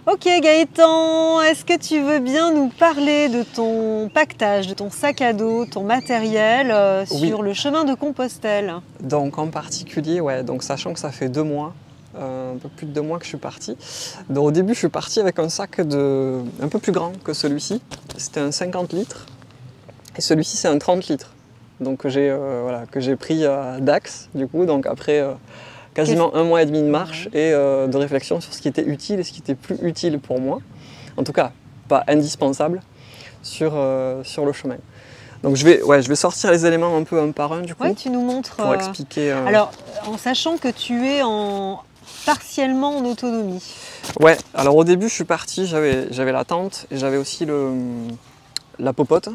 Ok Gaëtan, est-ce que tu veux bien nous parler de ton paquetage, de ton sac à dos, ton matériel Oui. sur le chemin de Compostelle? Donc en particulier, ouais, donc sachant que ça fait 2 mois, un peu plus de 2 mois que je suis parti. Donc au début, je suis parti avec un sac un peu plus grand que celui-ci. C'était un 50 litres et celui-ci c'est un 30 litres. Donc que j'ai pris à Dax du coup, donc après quasiment 1 mois et demi de marche et de réflexion sur ce qui était utile et ce qui était plus utile pour moi. En tout cas, pas indispensable sur le chemin. Donc je vais sortir les éléments un peu un par un du coup. Ouais, tu nous montres. Pour expliquer. Alors, en sachant que tu es partiellement en autonomie. Ouais, alors au début je suis parti, j'avais la tente et j'avais aussi la popote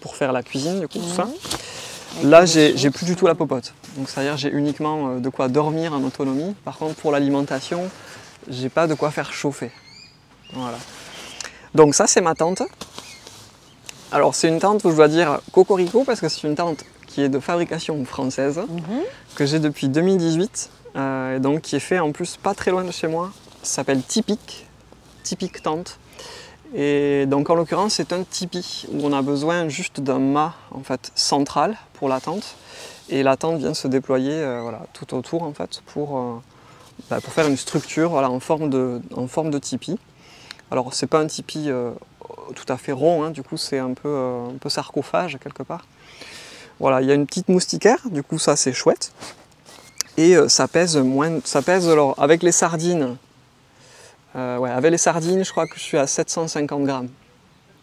pour faire la cuisine du coup, tout ça. Là j'ai plus du tout la popote. Donc c'est-à-dire j'ai uniquement de quoi dormir en autonomie. Par contre pour l'alimentation, j'ai pas de quoi faire chauffer. Voilà. Donc ça c'est ma tente. Alors c'est une tente où je dois dire cocorico parce que c'est une tente qui est de fabrication française, que j'ai depuis 2018, et donc qui est fait en plus pas très loin de chez moi. Ça s'appelle Tipic Tente. Et donc en l'occurrence c'est un tipi où on a besoin juste d'un mât en fait central pour la tente. Et la tente vient se déployer voilà, tout autour en fait pour faire une structure voilà, en forme de tipi. Alors c'est pas un tipi tout à fait rond, hein, du coup c'est un peu sarcophage quelque part. Voilà, il y a une petite moustiquaire, du coup ça c'est chouette. Et ça pèse alors avec les sardines, avec les sardines je crois que je suis à 750 grammes.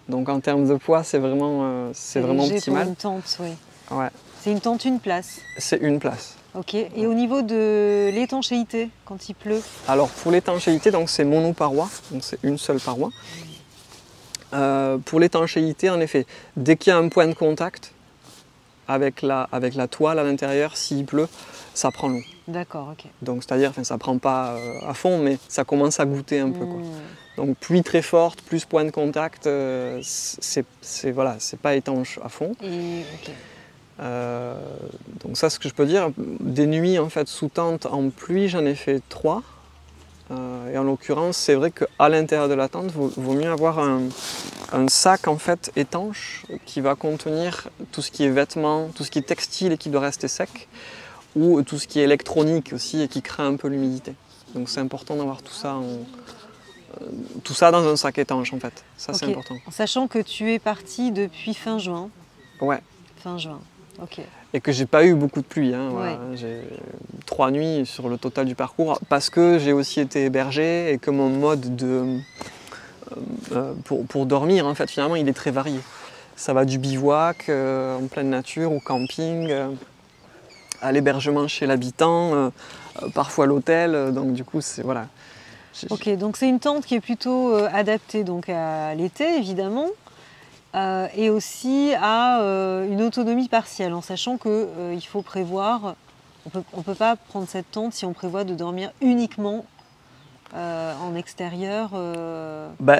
Donc en termes de poids c'est vraiment optimal. Pour une tente, oui. Ouais. C'est une tente une place. C'est une place. Ok, et au niveau de l'étanchéité, quand il pleut? Alors pour l'étanchéité, donc c'est monoparoi, donc c'est une seule paroi. Pour l'étanchéité, en effet, dès qu'il y a un point de contact avec la toile à l'intérieur, s'il pleut, ça prend l'eau. D'accord, ok. Donc c'est-à-dire, ça prend pas à fond, mais ça commence à goûter un peu, quoi. Donc pluie très forte, plus point de contact, c'est pas étanche à fond. Ok. Donc ça, ce que je peux dire, des nuits en fait sous tente en pluie, j'en ai fait 3. Et en l'occurrence, c'est vrai qu'à l'intérieur de la tente, vaut mieux avoir un sac en fait étanche qui va contenir tout ce qui est vêtements, tout ce qui est textile et qui doit rester sec, ou tout ce qui est électronique aussi et qui craint un peu l'humidité. Donc c'est important d'avoir tout ça dans un sac étanche en fait. Ça c'est important. En sachant que tu es parti depuis fin juin. Ouais. Fin juin. Ok. Et que j'ai pas eu beaucoup de pluie, hein, Ouais. voilà. J'ai 3 nuits sur le total du parcours parce que j'ai aussi été hébergé et que mon mode pour dormir en fait finalement il est très varié. Ça va du bivouac en pleine nature au camping, à l'hébergement chez l'habitant, parfois l'hôtel, donc du coup c'est voilà. Ok, donc c'est une tente qui est plutôt adaptée donc à l'été évidemment. Et aussi à une autonomie partielle, en sachant qu'il faut prévoir, on ne peut pas prendre cette tente si on prévoit de dormir uniquement en extérieur.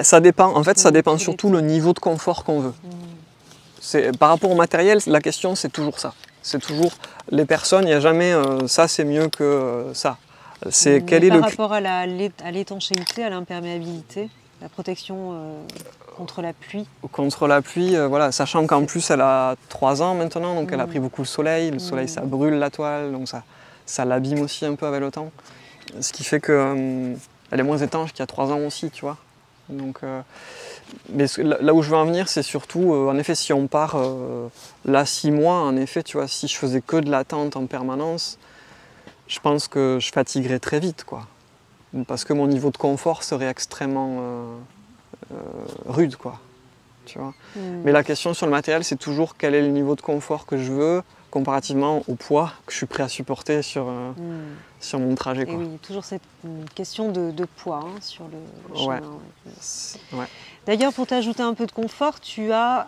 Ça dépend, en fait ça dépend surtout le niveau de confort qu'on veut. Par rapport au matériel, la question c'est toujours ça. C'est toujours les personnes, il n'y a jamais ça c'est mieux que ça. C'est par rapport à l'étanchéité, à l'imperméabilité, la protection contre la pluie. Contre la pluie, voilà, sachant qu'en plus elle a 3 ans maintenant, donc elle a pris beaucoup le soleil ça brûle la toile, donc ça l'abîme aussi un peu avec le temps. Ce qui fait qu'elle est moins étanche qu'il y a 3 ans aussi, tu vois. Donc, mais là où je veux en venir, c'est surtout, en effet, si on part là 6 mois, en effet, tu vois, si je faisais que de la tente en permanence, je pense que je fatiguerais très vite, quoi. Parce que mon niveau de confort serait extrêmement rude, quoi. Tu vois. Mais la question sur le matériel, c'est toujours quel est le niveau de confort que je veux comparativement au poids que je suis prêt à supporter sur mon trajet, quoi. Et oui, toujours cette question de poids sur le chemin. Ouais. D'ailleurs, pour t'ajouter un peu de confort, tu as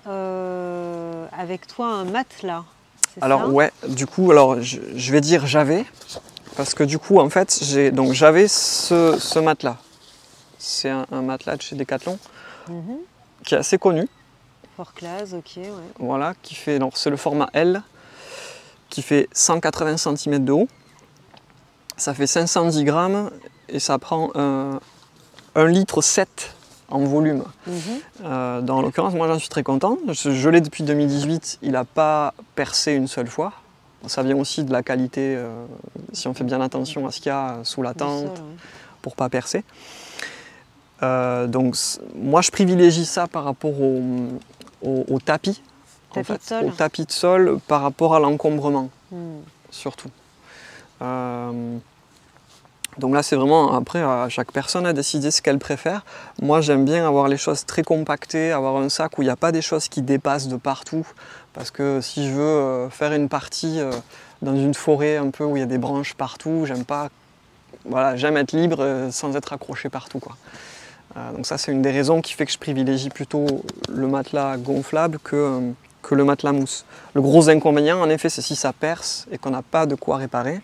avec toi un matelas. Alors ça ouais, du coup, je vais dire j'avais, parce que du coup, en fait, j'avais ce matelas. C'est un matelas de chez Decathlon qui est assez connu. Fort classe, ok, ouais. Voilà, c'est le format L, qui fait 180 cm de haut. Ça fait 510 grammes et ça prend 1,7 litre en volume. Dans l'occurrence, moi j'en suis très content. Je l'ai depuis 2018, il n'a pas percé une seule fois. Ça vient aussi de la qualité, si on fait bien attention à ce qu'il y a sous la tente, pour ne pas percer. Donc moi je privilégie ça par rapport au tapis, en fait, au tapis de sol par rapport à l'encombrement, surtout. Donc là c'est vraiment, après chaque personne a décidé ce qu'elle préfère. Moi j'aime bien avoir les choses très compactées, avoir un sac où il n'y a pas des choses qui dépassent de partout. Parce que si je veux faire une partie dans une forêt un peu où il y a des branches partout, j'aime pas, voilà, j'aime être libre sans être accroché partout, quoi. Donc ça c'est une des raisons qui fait que je privilégie plutôt le matelas gonflable que le matelas mousse. Le gros inconvénient en effet c'est si ça perce et qu'on n'a pas de quoi réparer,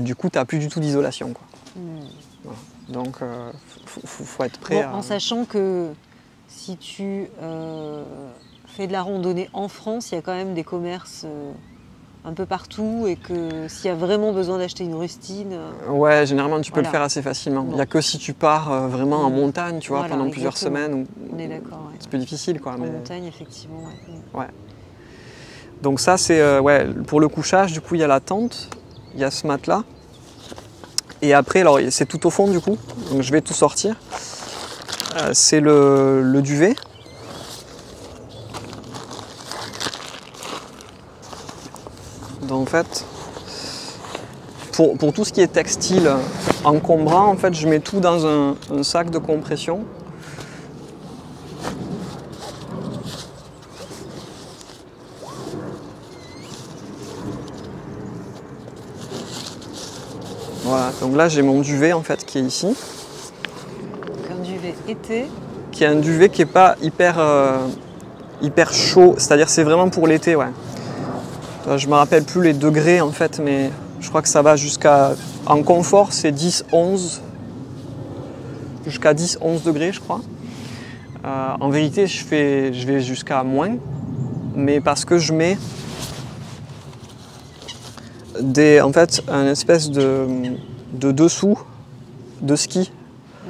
du coup tu n'as plus du tout d'isolation, quoi. Voilà. Donc faut être prêt en sachant que si tu fais de la randonnée en France, il y a quand même des commerces un peu partout et que s'il y a vraiment besoin d'acheter une rustine... Ouais, généralement tu peux le faire assez facilement. Il n'y a que si tu pars vraiment en montagne, tu vois, voilà, pendant plusieurs semaines. Où, on est d'accord. Ouais. C'est plus difficile, quoi. En montagne, effectivement. Ouais. Donc ça c'est, pour le couchage, du coup il y a la tente, il y a ce matelas. Et après, alors c'est tout au fond du coup, donc je vais tout sortir. C'est le duvet. Donc en fait, pour tout ce qui est textile encombrant, en fait, je mets tout dans un sac de compression. Voilà, donc là j'ai mon duvet en fait qui est ici. Donc un duvet été. Qui est un duvet qui n'est pas hyper chaud, c'est-à-dire c'est vraiment pour l'été, ouais. Je me rappelle plus les degrés en fait, mais je crois que ça va jusqu'à, en confort c'est 10-11, jusqu'à 10-11 degrés je crois. En vérité je vais jusqu'à moins, mais parce que je mets en fait un espèce de dessous de ski.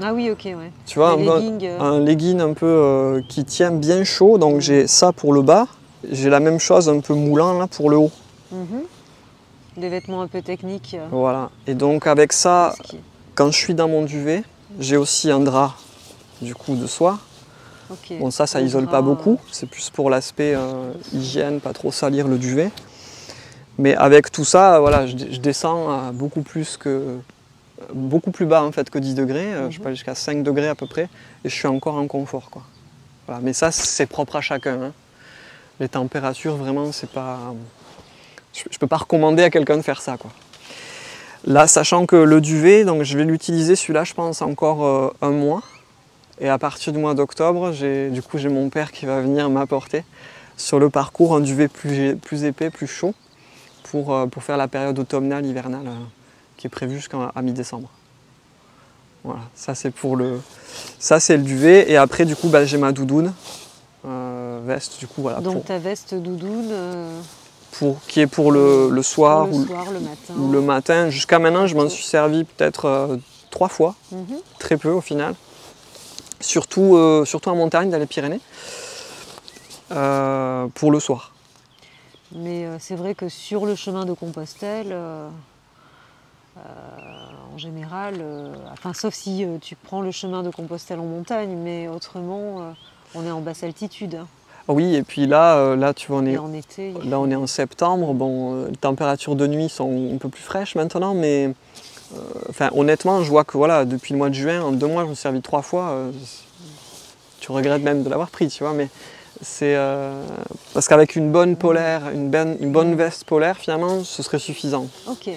Ah oui, ok, ouais. Tu vois, un legging un peu qui tient bien chaud, donc j'ai ça pour le bas. J'ai la même chose un peu moulant là pour le haut. Des vêtements un peu techniques. Voilà. Et donc avec ça, quand je suis dans mon duvet, j'ai aussi un drap du coup de soie. Okay. Bon ça isole pas beaucoup, c'est plus pour l'aspect hygiène, pas trop salir le duvet. Mais avec tout ça, voilà, je descends à beaucoup plus bas en fait que 10 degrés. Je peux aller jusqu'à 5 degrés à peu près et je suis encore en confort, quoi. Voilà. Mais ça c'est propre à chacun, hein. Les températures, vraiment, c'est pas... Je peux pas recommander à quelqu'un de faire ça, quoi. Là, sachant que le duvet, donc je vais l'utiliser, celui-là, je pense, encore un mois. Et à partir du mois d'octobre, j'ai mon père qui va venir m'apporter sur le parcours un duvet plus épais, plus chaud, pour faire la période automnale, hivernale, qui est prévue jusqu'à mi-décembre. Voilà, ça c'est le duvet. Et après, du coup, j'ai ma doudoune. Veste, du coup, voilà. Donc ta veste doudoune qui est pour le soir, ou le matin. Jusqu'à maintenant, je m'en suis servi peut-être 3 fois, très peu au final. Surtout en montagne, dans les Pyrénées, pour le soir. Mais c'est vrai que sur le chemin de Compostelle, en général, enfin, sauf si tu prends le chemin de Compostelle en montagne, mais autrement... on est en basse altitude. Hein. Oui, et puis là tu vois, on est en septembre. Bon, les températures de nuit sont un peu plus fraîches maintenant, mais honnêtement, je vois que voilà, depuis le mois de juin, en 2 mois, je me suis servi 3 fois. Tu regrettes même de l'avoir pris, tu vois, mais c'est parce qu'avec une bonne polaire, une bonne veste polaire, finalement, ce serait suffisant. Ok.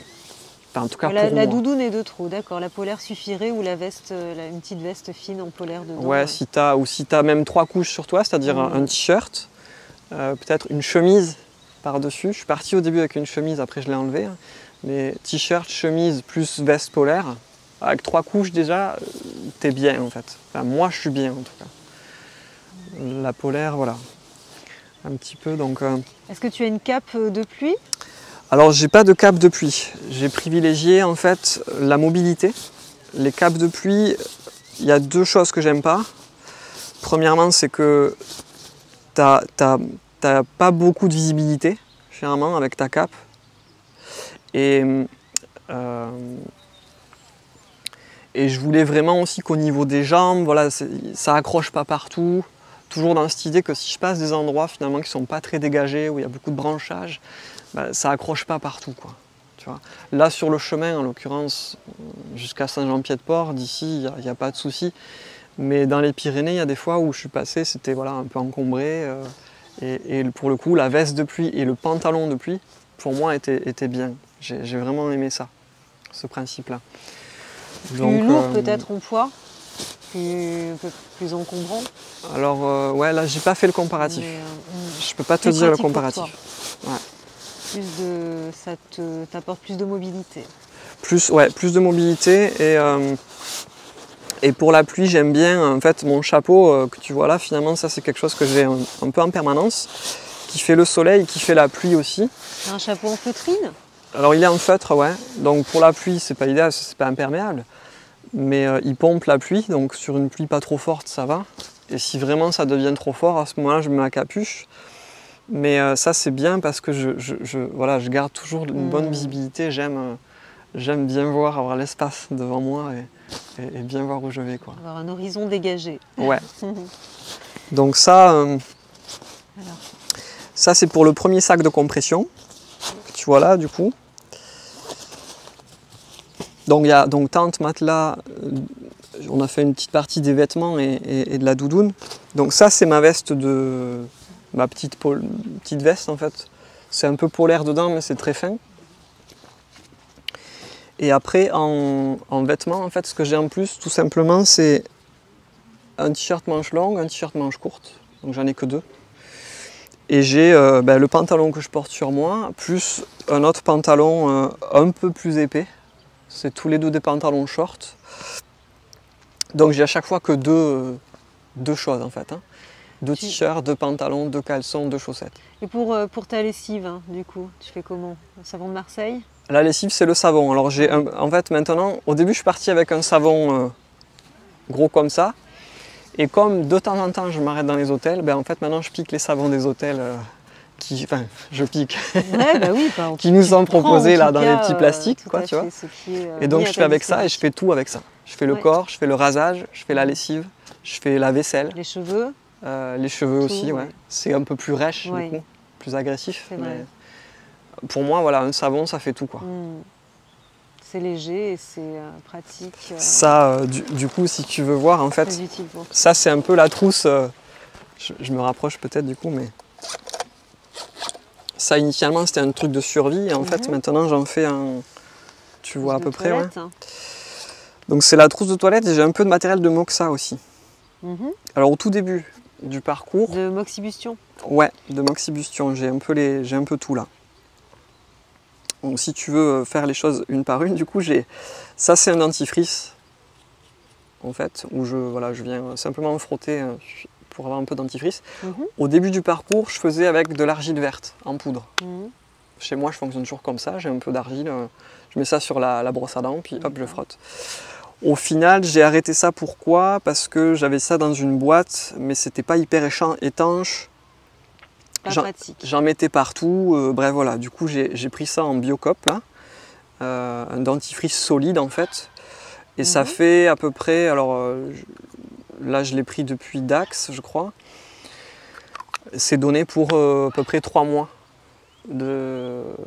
Enfin, en tout cas, la doudoune est de trop, d'accord. La polaire suffirait ou la veste, une petite veste fine en polaire dedans. Ouais, si tu as même 3 couches sur toi, c'est-à-dire un t-shirt, peut-être une chemise par-dessus. Je suis parti au début avec une chemise, après je l'ai enlevée. Mais t-shirt, chemise plus veste polaire, avec 3 couches déjà, t'es bien en fait. Enfin, moi je suis bien en tout cas. La polaire, voilà. Un petit peu donc. Est-ce que tu as une cape de pluie ? Alors j'ai pas de cape de pluie, j'ai privilégié en fait la mobilité. Les capes de pluie, il y a deux choses que j'aime pas. Premièrement, c'est que t'as pas beaucoup de visibilité, généralement, avec ta cape. Et je voulais vraiment aussi qu'au niveau des jambes, voilà, ça accroche pas partout. Toujours dans cette idée que si je passe des endroits finalement qui sont pas très dégagés, où il y a beaucoup de branchages, bah, ça accroche pas partout, quoi. Tu vois. Là sur le chemin, en l'occurrence, jusqu'à Saint-Jean-Pied-de-Port, d'ici, il n'y a pas de souci. Mais dans les Pyrénées, il y a des fois où je suis passé, c'était voilà, un peu encombré. Et pour le coup, la veste de pluie et le pantalon de pluie, pour moi, étaient bien. J'ai vraiment aimé ça, ce principe-là. Plus lourd peut-être en poids, un peu plus encombrant. Alors ouais, là j'ai pas fait le comparatif. Je peux pas te dire le comparatif. Ouais. Ça t'apporte plus de mobilité. Plus de mobilité et pour la pluie j'aime bien en fait mon chapeau que tu vois là, finalement ça c'est quelque chose que j'ai un peu en permanence, qui fait le soleil, qui fait la pluie aussi. Un chapeau en feutrine? Alors il est en feutre, ouais. Donc pour la pluie c'est pas idéal, c'est pas imperméable. Mais il pompe la pluie, donc sur une pluie pas trop forte ça va. Et si vraiment ça devient trop fort, à ce moment-là je mets ma capuche. Mais ça c'est bien parce que je garde toujours une bonne visibilité. J'aime bien voir, avoir l'espace devant moi et bien voir où je vais, quoi. Avoir un horizon dégagé. Ouais. Donc ça, ça c'est pour le premier sac de compression que tu vois là du coup. Donc il y a tente, matelas, on a fait une petite partie des vêtements et de la doudoune. Donc ça c'est ma veste ma petite veste en fait. C'est un peu polaire dedans mais c'est très fin. Et après en vêtements en fait ce que j'ai en plus tout simplement c'est un t-shirt manche longue, un t-shirt manche courte. Donc j'en ai que deux. Et j'ai le pantalon que je porte sur moi, plus un autre pantalon un peu plus épais. C'est tous les deux des pantalons shorts. Donc j'ai à chaque fois que deux choses en fait. Hein. Deux t-shirts, deux pantalons, deux caleçons, deux chaussettes. Et pour ta lessive, hein, du coup, tu fais comment? Le savon de Marseille? La lessive c'est le savon. Alors en fait maintenant, au début je suis parti avec un savon gros comme ça. Et comme de temps en temps je m'arrête dans les hôtels, en fait maintenant je pique les savons des hôtels. Je pique, ouais, bah oui, qui nous sont proposés là dans les petits plastiques, quoi, tu vois. Et donc je fais avec ça et je fais tout avec ça. Je fais le corps, je fais le rasage, je fais la lessive, je fais la vaisselle. Les cheveux. Les cheveux tout, aussi, ouais. C'est un peu plus rêche, du coup, plus agressif. Mais pour moi, voilà, un savon, ça fait tout, quoi. C'est léger et c'est pratique. Ça, du coup, si tu veux voir, en fait, ça c'est un peu la trousse. Je me rapproche peut-être du coup, mais ça initialement c'était un truc de survie et en fait maintenant j'en fais un, tu vois à peu près. Ouais. Donc c'est la trousse de toilette et j'ai un peu de matériel de Moxa aussi. Alors au tout début du parcours. De Moxibustion. Ouais, de Moxibustion. J'ai un peu tout là. Donc si tu veux faire les choses une par une, du coup ça c'est un dentifrice en fait où je viens simplement frotter pour avoir un peu de dentifrice. Au début du parcours, je faisais avec de l'argile verte en poudre. Chez moi, je fonctionne toujours comme ça. J'ai un peu d'argile, je mets ça sur la brosse à dents, puis hop, je frotte. Au final, j'ai arrêté ça. Pourquoi? Parce que j'avais ça dans une boîte, mais c'était pas hyper étanche. J'en mettais partout. Bref, voilà. Du coup, j'ai pris ça en Biocop, là. Un dentifrice solide, en fait. Et ça fait à peu près... Alors, là, je l'ai pris depuis Dax, je crois. C'est donné pour à peu près 3 mois,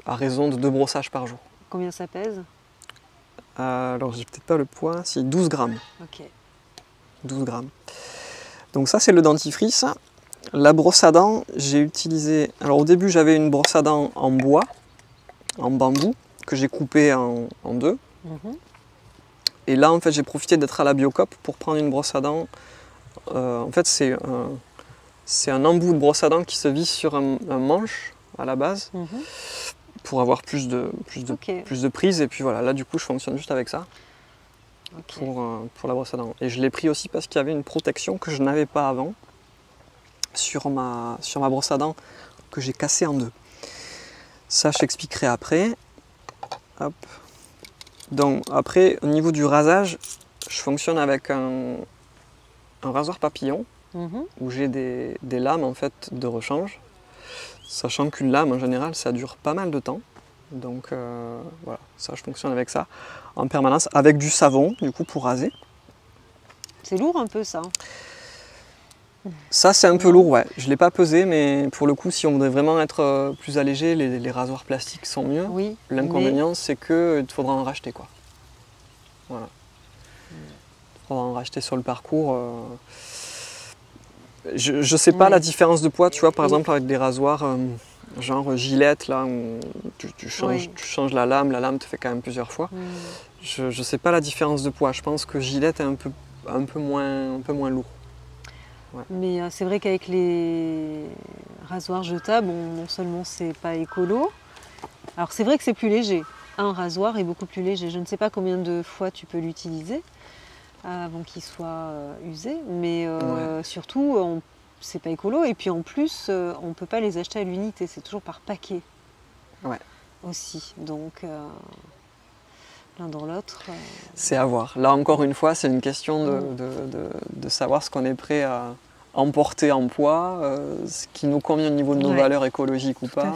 à raison de 2 brossages par jour. Combien ça pèse? Alors, j'ai peut-être pas le poids, c'est 12 grammes. Ok. 12 grammes. Donc ça, c'est le dentifrice. La brosse à dents, j'ai utilisé... Alors, au début, j'avais une brosse à dents en bois, en bambou, que j'ai coupée en deux. Et là, en fait, j'ai profité d'être à la Biocop pour prendre une brosse à dents. En fait, c'est un embout de brosse à dents qui se visse sur un manche à la base pour avoir plus de prise. Et puis voilà, là, du coup, je fonctionne juste avec ça pour la brosse à dents. Et je l'ai pris aussi parce qu'il y avait une protection que je n'avais pas avant sur ma brosse à dents que j'ai cassée en deux. Ça, je t'expliquerai après. Hop. Donc après, au niveau du rasage, je fonctionne avec un rasoir papillon Mhm. où j'ai des lames en fait de rechange, sachant qu'une lame en général ça dure pas mal de temps. Donc voilà, ça je fonctionne avec ça en permanence, avec du savon du coup pour raser. C'est lourd un peu ça. Ça c'est un peu lourd, ouais. Je ne l'ai pas pesé, mais pour le coup si on voudrait vraiment être plus allégé, les rasoirs plastiques sont mieux. Oui. L'inconvénient c'est qu'il faudra en racheter quoi. Voilà. Il faudra en racheter sur le parcours. Je ne sais pas Ouais. la différence de poids, tu vois, par Oui. exemple avec des rasoirs genre Gillette, là, où tu changes la lame te fait quand même plusieurs fois. Mm. Je ne sais pas la différence de poids, je pense que Gillette est un peu moins lourd. Mais c'est vrai qu'avec les rasoirs jetables, non seulement c'est pas écolo, alors c'est vrai que c'est plus léger. Un rasoir est beaucoup plus léger. Je ne sais pas combien de fois tu peux l'utiliser avant qu'il soit usé, mais surtout c'est pas écolo. Et puis en plus, on ne peut pas les acheter à l'unité, c'est toujours par paquet. Ouais. Aussi. Donc l'un dans l'autre. C'est à voir. Là encore une fois, c'est une question de savoir ce qu'on est prêt à emporter en poids, ce qui nous convient au niveau de nos valeurs écologiques ou pas.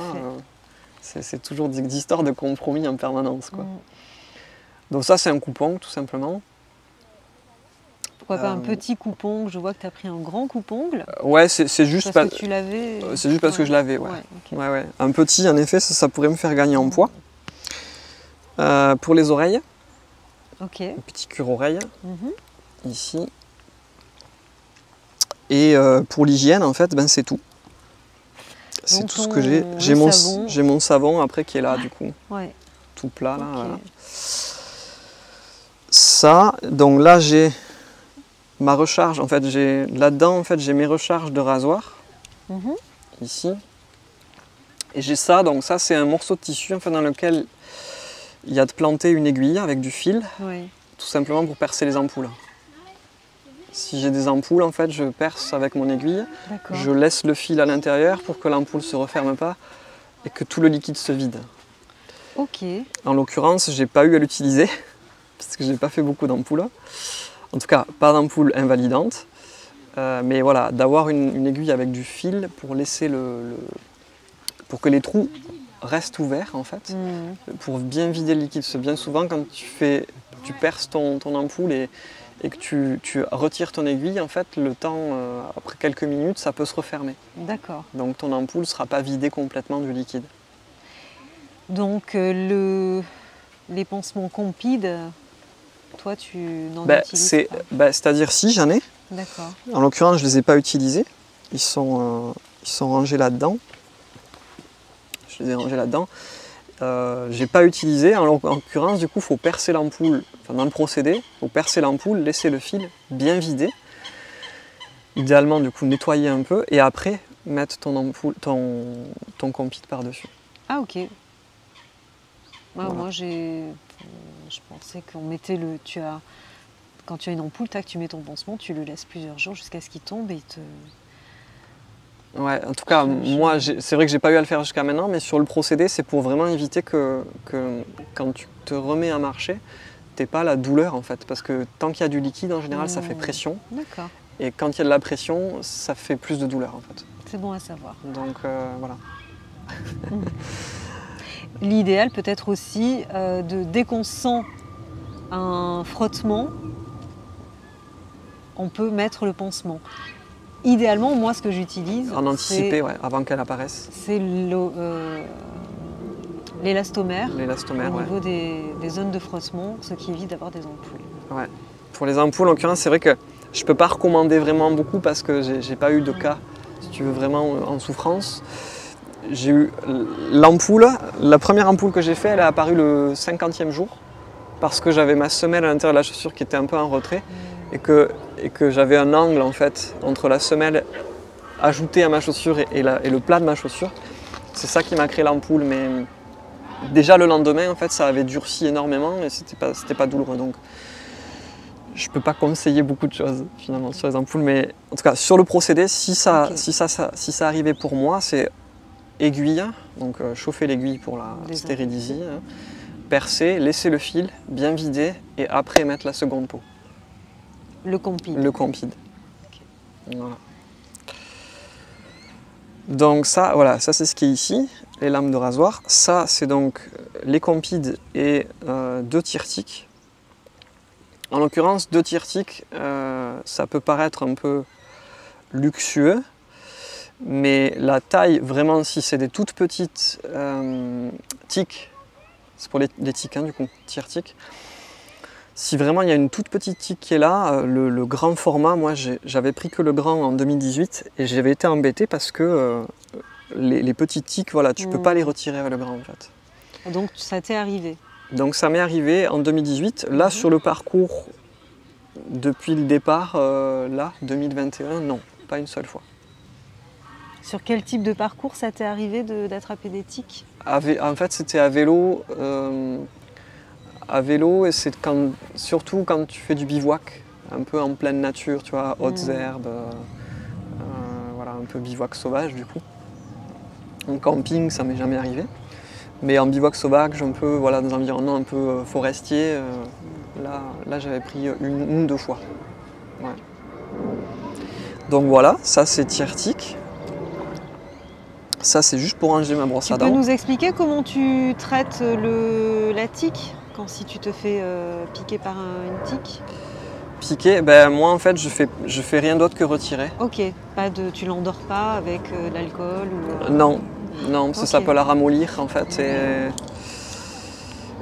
C'est toujours des histoires de compromis en permanence, quoi. Donc ça c'est un coupon tout simplement. Pourquoi pas un petit coupongle? Je vois que tu as pris un grand coupongle. Ouais, c'est juste parce que tu l'avais. C'est juste parce que je l'avais, ouais. Okay. Ouais. Un petit, en effet, ça pourrait me faire gagner en poids. Pour les oreilles, un petit cure-oreille, ici. Et pour l'hygiène, en fait, ben, c'est tout. C'est tout ce que j'ai. J'ai mon savon après qui est là, du coup. Ouais. Tout plat, là. Voilà. Ça, donc là, j'ai ma recharge. En fait, là-dedans, en fait, j'ai mes recharges de rasoir. Ici. Et j'ai ça, donc ça, c'est un morceau de tissu en fait, dans lequel il y a de planter une aiguille avec du fil, tout simplement pour percer les ampoules. Si j'ai des ampoules, en fait, je perce avec mon aiguille, je laisse le fil à l'intérieur pour que l'ampoule ne se referme pas et que tout le liquide se vide. Ok. En l'occurrence, j'ai pas eu à l'utiliser parce que j'ai pas fait beaucoup d'ampoules. En tout cas, pas d'ampoule invalidante. Mais voilà, d'avoir une aiguille avec du fil pour laisser pour que les trous restent ouverts en fait, pour bien vider le liquide. Bien souvent quand tu perces ton ampoule et que tu retires ton aiguille, en fait, le temps, après quelques minutes, ça peut se refermer. D'accord. Donc ton ampoule ne sera pas vidée complètement du liquide. Donc les pansements Compeed, toi tu n'en utilises pas? C'est-à-dire si j'en ai. D'accord. En l'occurrence, je ne les ai pas utilisés. Ils sont rangés là-dedans. Je les ai rangés là-dedans. J'ai pas utilisé. En l'occurrence, du coup, il faut percer l'ampoule. Enfin, dans le procédé, il faut percer l'ampoule, laisser le fil bien vidé. Idéalement, du coup, nettoyer un peu et après mettre ton ampoule, ton Compeed par-dessus. Ah ok. Voilà. Moi, je pensais qu'on mettait quand tu as une ampoule, tu mets ton pansement, tu le laisses plusieurs jours jusqu'à ce qu'il tombe et il te... Ouais, en tout cas, moi, c'est vrai que j'ai pas eu à le faire jusqu'à maintenant, mais sur le procédé, c'est pour vraiment éviter que quand tu te remets à marcher, t'aies pas la douleur en fait, parce que tant qu'il y a du liquide, en général, ça fait pression. D'accord. Et quand il y a de la pression, ça fait plus de douleur en fait. C'est bon à savoir. Donc voilà. L'idéal peut-être aussi, dès qu'on sent un frottement, on peut mettre le pansement. Idéalement, moi, ce que j'utilise... En anticiper, avant qu'elle apparaisse. C'est l'élastomère. L'élastomère, au niveau des zones de frottement, ce qui évite d'avoir des ampoules. Ouais. Pour les ampoules, en l'occurrence, c'est vrai que je ne peux pas recommander vraiment beaucoup parce que j'ai pas eu de cas, si tu veux, vraiment en souffrance. J'ai eu l'ampoule, la première ampoule que j'ai faite, elle est apparue le 50e jour parce que j'avais ma semelle à l'intérieur de la chaussure qui était un peu en retrait et que j'avais un angle en fait entre la semelle ajoutée à ma chaussure et le plat de ma chaussure. C'est ça qui m'a créé l'ampoule, mais déjà le lendemain en fait ça avait durci énormément et c'était pas douloureux, donc je peux pas conseiller beaucoup de choses finalement sur les ampoules, mais en tout cas sur le procédé, si ça arrivait pour moi, c'est aiguille, donc chauffer l'aiguille pour la stériliser, percer, laisser le fil bien vidé et après mettre la seconde peau. Le Compeed. Le Compeed. Ok. Voilà. Donc ça, voilà, ça c'est ce qui est ici, les lames de rasoir. Ça c'est donc les Compeed et 2 Tirtic. En l'occurrence, 2 Tirtic, ça peut paraître un peu luxueux, mais la taille, vraiment, si c'est des toutes petites tiques, c'est pour les tiques hein, du coup, Tirtic. Si vraiment il y a une toute petite tique qui est là, le grand format, moi j'avais pris que le grand en 2018 et j'avais été embêté parce que les petites tiques, voilà, tu peux pas les retirer avec le grand en fait. Donc ça t'est arrivé? Donc ça m'est arrivé en 2018. Là sur le parcours, depuis le départ, là, 2021, non, pas une seule fois. Sur quel type de parcours ça t'est arrivé d'attraper des tiques? En fait c'était à vélo. Et c'est surtout quand tu fais du bivouac, un peu en pleine nature, tu vois, hautes herbes, voilà, un peu bivouac sauvage du coup. En camping, ça m'est jamais arrivé. Mais en bivouac sauvage, un peu, voilà, dans un environnement un peu forestier, là j'avais pris une ou 2 fois. Ouais. Donc voilà, ça c'est Tirtic. Ça c'est juste pour ranger ma brosse à dents. Tu peux nous expliquer comment tu traites la tique si tu te fais piquer par une tique? Piquer, ben moi en fait je fais rien d'autre que retirer. Ok, tu l'endors pas avec de l'alcool ou, Non, parce que ça Ok. peut la ramollir en fait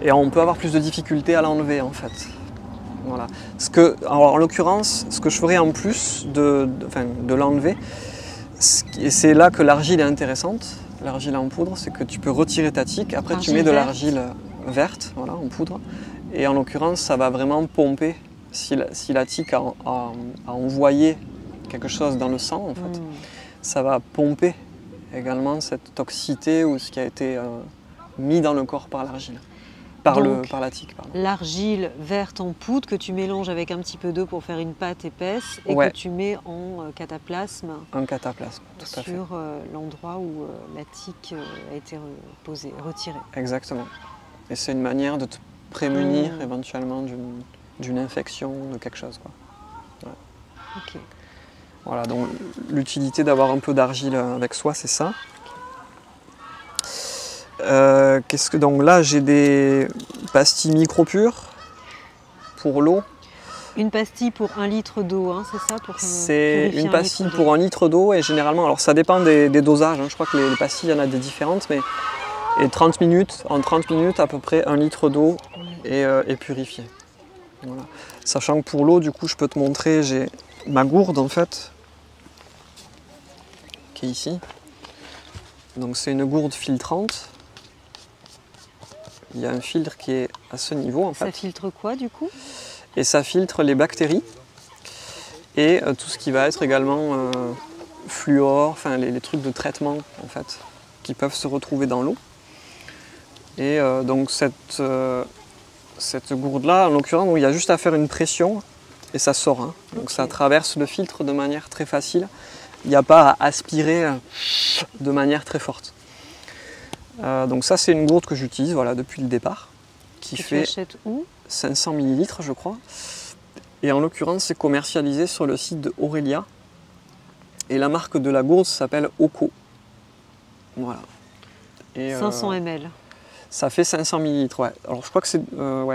et on peut avoir plus de difficultés à l'enlever en fait. Voilà. Alors, en l'occurrence, ce que je ferais en plus de l'enlever, et c'est là que l'argile est intéressante, l'argile en poudre, c'est que tu peux retirer ta tique, après tu mets de l'argile verte, voilà, en poudre, et en l'occurrence ça va vraiment pomper, si la tique a envoyé quelque chose dans le sang, en fait, ça va pomper également cette toxicité ou ce qui a été mis dans le corps par l'argile. Par la tique, pardon. L'argile verte en poudre que tu mélanges avec un petit peu d'eau pour faire une pâte épaisse et Ouais. que tu mets en cataplasme Un cataplasme, tout à fait. sur l'endroit où la tique a été retirée. Exactement. Et c'est une manière de te prémunir éventuellement d'une infection, de quelque chose, quoi. Ouais. Ok. Voilà, donc l'utilité d'avoir un peu d'argile avec soi, c'est ça. Donc là, j'ai des pastilles micro-pures pour l'eau. Une pastille pour 1 litre d'eau, hein, c'est ça? C'est une pastille pour 1 litre d'eau et généralement, alors ça dépend des dosages, hein, je crois que les pastilles, il y en a des différentes, mais en 30 minutes à peu près 1 litre d'eau est purifiée. Voilà. Sachant que pour l'eau, du coup, je peux te montrer, j'ai ma gourde en fait, qui est ici. Donc c'est une gourde filtrante. Il y a un filtre qui est à ce niveau en fait. Ça filtre quoi du coup? Et ça filtre les bactéries et tout ce qui va être également fluor, enfin les trucs de traitement en fait, qui peuvent se retrouver dans l'eau. Et donc cette gourde-là, en l'occurrence, il y a juste à faire une pression et ça sort. Hein. Donc ça traverse le filtre de manière très facile. Il n'y a pas à aspirer de manière très forte. Donc ça c'est une gourde que j'utilise voilà, depuis le départ, qui fait tu achètes où? 500 ml je crois. Et en l'occurrence c'est commercialisé sur le site de Aurelia. Et la marque de la gourde s'appelle Oco. Voilà. Et, 500 ml. Ça fait 500 ml, ouais. Alors je crois que c'est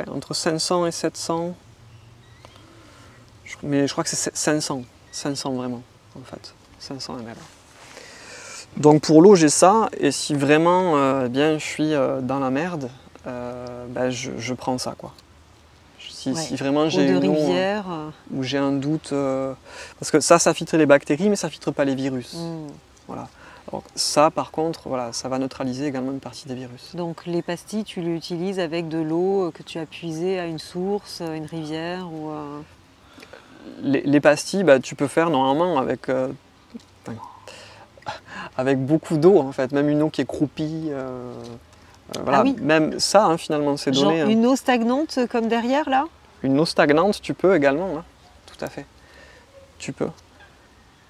entre 500 et 700. Mais je crois que c'est 500. 500 vraiment, en fait. 500 ml. Donc pour l'eau, j'ai ça. Et si vraiment bien, je suis dans la merde, je prends ça, quoi. Si vraiment j'ai une eau où j'ai un doute. Parce que ça filtre les bactéries, mais ça filtre pas les virus. Voilà. Alors ça, par contre, voilà, ça va neutraliser également une partie des virus. Donc les pastilles, tu les utilises avec de l'eau que tu as puisée à une source, une rivière ou Les pastilles, tu peux faire normalement avec beaucoup d'eau, en fait. Même une eau qui est croupie. Voilà. Ah oui. Même ça, hein, finalement, c'est donné. Genre une eau stagnante comme derrière, là? Une eau stagnante, tu peux également, hein. Tout à fait. Tu peux.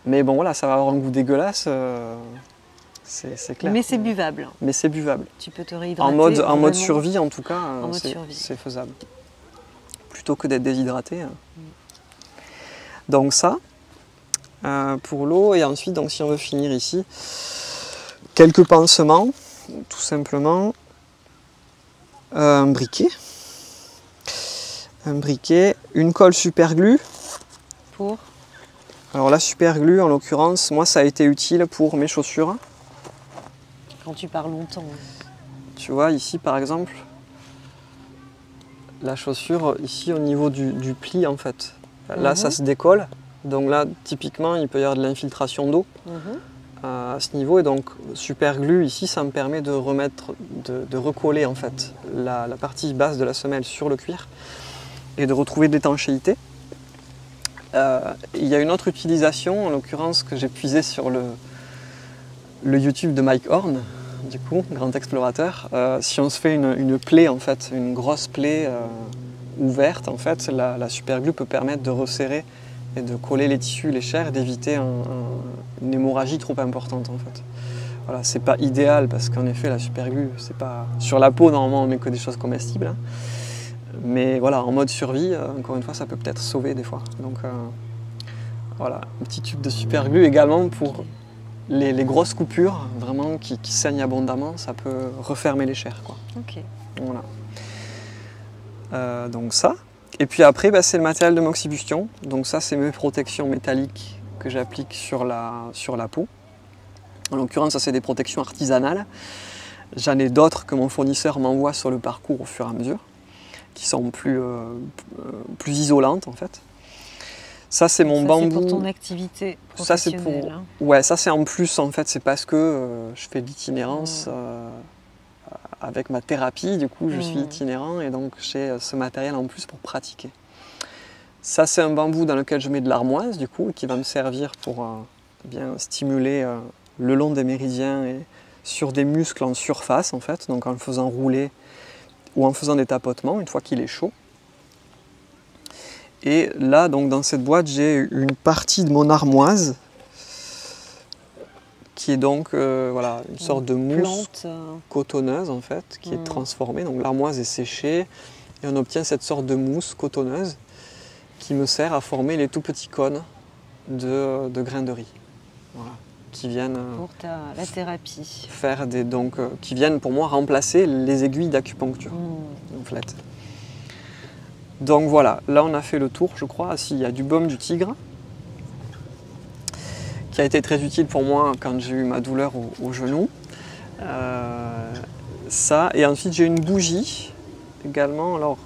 Mais bon, voilà, ça va avoir un goût dégueulasse, c'est clair. Mais c'est buvable. Mais c'est buvable. Tu peux te réhydrater. En mode survie, en tout cas, c'est faisable. Plutôt que d'être déshydraté. Donc ça, pour l'eau. Et ensuite, donc, si on veut finir ici, quelques pansements, tout simplement. Un briquet, une colle super glue. Pour? Alors la super glue, en l'occurrence, moi ça a été utile pour mes chaussures. Quand tu pars longtemps. Tu vois ici par exemple, la chaussure ici au niveau du pli en fait. Là ça se décolle, donc là typiquement il peut y avoir de l'infiltration d'eau à ce niveau, et donc super glue ici ça me permet de remettre, de recoller en fait la partie basse de la semelle sur le cuir et de retrouver de l'étanchéité. Il y a une autre utilisation, en l'occurrence que j'ai puisé sur le YouTube de Mike Horn, du coup, grand explorateur. Si on se fait une plaie en fait, une grosse plaie ouverte, en fait, la super glue peut permettre de resserrer et de coller les tissus, les chairs, et d'éviter une hémorragie trop importante en fait. Voilà, c'est pas idéal parce qu'en effet la super glue, c'est pas sur la peau, normalement on met que des choses comestibles, hein. Mais voilà, en mode survie, encore une fois, ça peut peut-être sauver des fois. Donc voilà, un petit tube de super glue également pour les grosses coupures, vraiment qui saignent abondamment, ça peut refermer les chairs, quoi. Ok. Voilà. Donc ça. Et puis après, bah, c'est le matériel de moxibustion. Donc ça, c'est mes protections métalliques que j'applique sur la peau. En l'occurrence, ça c'est des protections artisanales. J'en ai d'autres que mon fournisseur m'envoie sur le parcours au fur et à mesure, qui sont plus isolantes en fait. Ça c'est mon bambou. C'est pour ton activité professionnelle. Ça c'est pour... Ouais, ça c'est en plus en fait, c'est parce que je fais de l'itinérance avec ma thérapie, du coup je suis itinérant et donc j'ai ce matériel en plus pour pratiquer. Ça c'est un bambou dans lequel je mets de l'armoise du coup, qui va me servir pour bien stimuler le long des méridiens et sur des muscles en surface en fait, donc en le faisant rouler ou en faisant des tapotements une fois qu'il est chaud. Et là, donc dans cette boîte, j'ai une partie de mon armoise qui est donc voilà, une sorte de mousse cotonneuse en fait, qui est transformée. Donc l'armoise est séchée et on obtient cette sorte de mousse cotonneuse qui me sert à former les tout petits cônes de grains de riz. Voilà, qui viennent pour la thérapie. Faire qui viennent pour moi remplacer les aiguilles d'acupuncture en fait. Donc voilà, là on a fait le tour, je crois. Il y a du baume du tigre qui a été très utile pour moi quand j'ai eu ma douleur au genou. Ça, et ensuite j'ai une bougie également, alors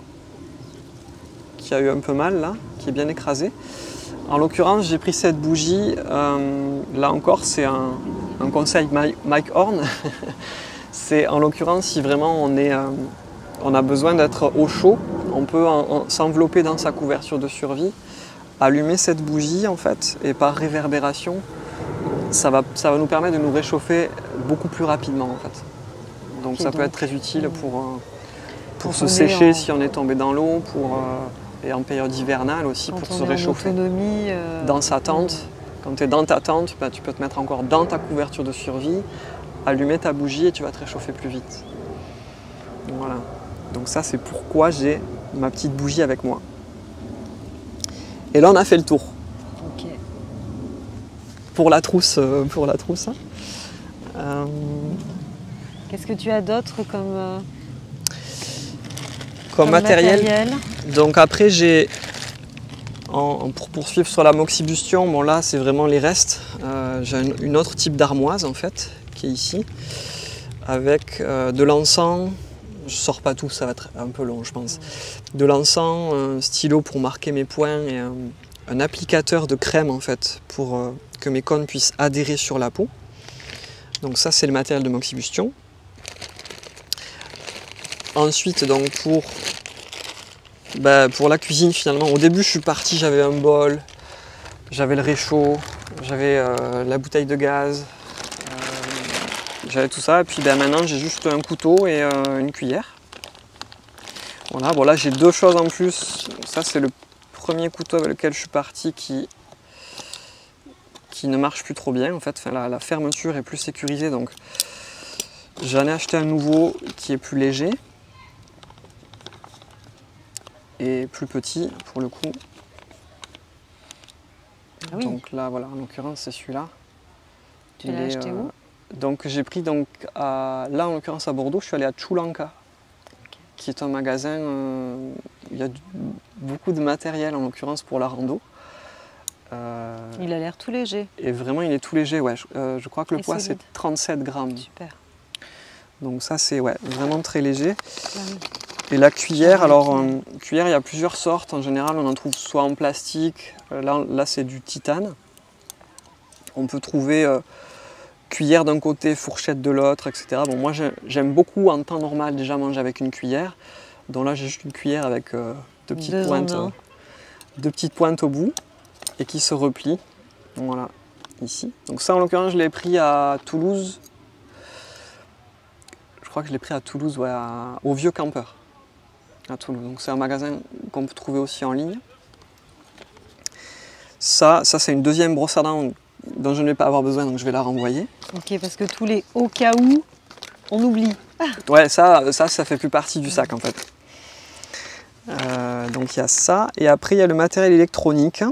qui a eu un peu mal là, qui est bien écrasée. En l'occurrence, j'ai pris cette bougie, là encore c'est un conseil Mike Horn. C'est en l'occurrence si vraiment on a besoin d'être au chaud, on peut s'envelopper dans sa couverture de survie, allumer cette bougie en fait, et par réverbération, ça va nous permettre de nous réchauffer beaucoup plus rapidement en fait. Donc ça peut être très utile pour se sécher si on est tombé dans l'eau, et en période hivernale aussi pour se réchauffer. Dans sa tente, quand tu es dans ta tente, bah, tu peux te mettre encore dans ta couverture de survie, allumer ta bougie et tu vas te réchauffer plus vite. Voilà. Donc ça c'est pourquoi j'ai ma petite bougie avec moi. Et là on a fait le tour. Okay. Pour la trousse. Qu'est-ce que tu as d'autre comme matériel. Donc après j'ai, pour poursuivre sur la moxibustion, bon là c'est vraiment les restes. J'ai une autre type d'armoise en fait, qui est ici, avec de l'encens. Je sors pas tout, ça va être un peu long je pense. De l'encens, un stylo pour marquer mes points et un applicateur de crème en fait pour que mes cônes puissent adhérer sur la peau. Donc ça c'est le matériel de moxibustion. Ensuite donc pour la cuisine finalement, au début je suis parti, j'avais un bol, j'avais le réchaud, j'avais la bouteille de gaz. J'avais tout ça, et puis maintenant j'ai juste un couteau et une cuillère. Voilà, bon là j'ai deux choses en plus. Ça c'est le premier couteau avec lequel je suis parti qui ne marche plus trop bien. En fait, la fermeture est plus sécurisée, donc j'en ai acheté un nouveau qui est plus léger et plus petit pour le coup. Ah oui. Donc là, voilà, en l'occurrence, c'est celui-là. Tu l'as acheté où? Donc j'ai pris donc là en l'occurrence à Bordeaux, je suis allé à Choulanka, qui est un magasin. Il y a beaucoup de matériel en l'occurrence pour la rando. Il a l'air tout léger. Et vraiment il est tout léger, ouais. Je crois que le Et poids c'est solide. 37 grammes. Super. Donc ça c'est ouais, vraiment très léger. Ah oui. Et la cuillère, Ah, alors ok. cuillère il y a plusieurs sortes. En général on en trouve soit en plastique, là c'est du titane. On peut trouver cuillère d'un côté, fourchette de l'autre, etc. Bon, moi j'aime beaucoup en temps normal déjà manger avec une cuillère. Donc là j'ai juste une cuillère avec deux petites pointes au bout et qui se replient. Donc, voilà, ici. Donc ça en l'occurrence je l'ai pris à Toulouse. Je crois que je l'ai pris à Toulouse, ouais, au Vieux Campeur. À Toulouse. Donc c'est un magasin qu'on peut trouver aussi en ligne. Ça c'est une deuxième brosse à dents dont je ne vais pas avoir besoin, donc je vais la renvoyer. Ok, parce que tous les au cas où, on oublie. Ouais, ça fait plus partie du sac en fait. Donc il y a ça. Et après il y a le matériel électronique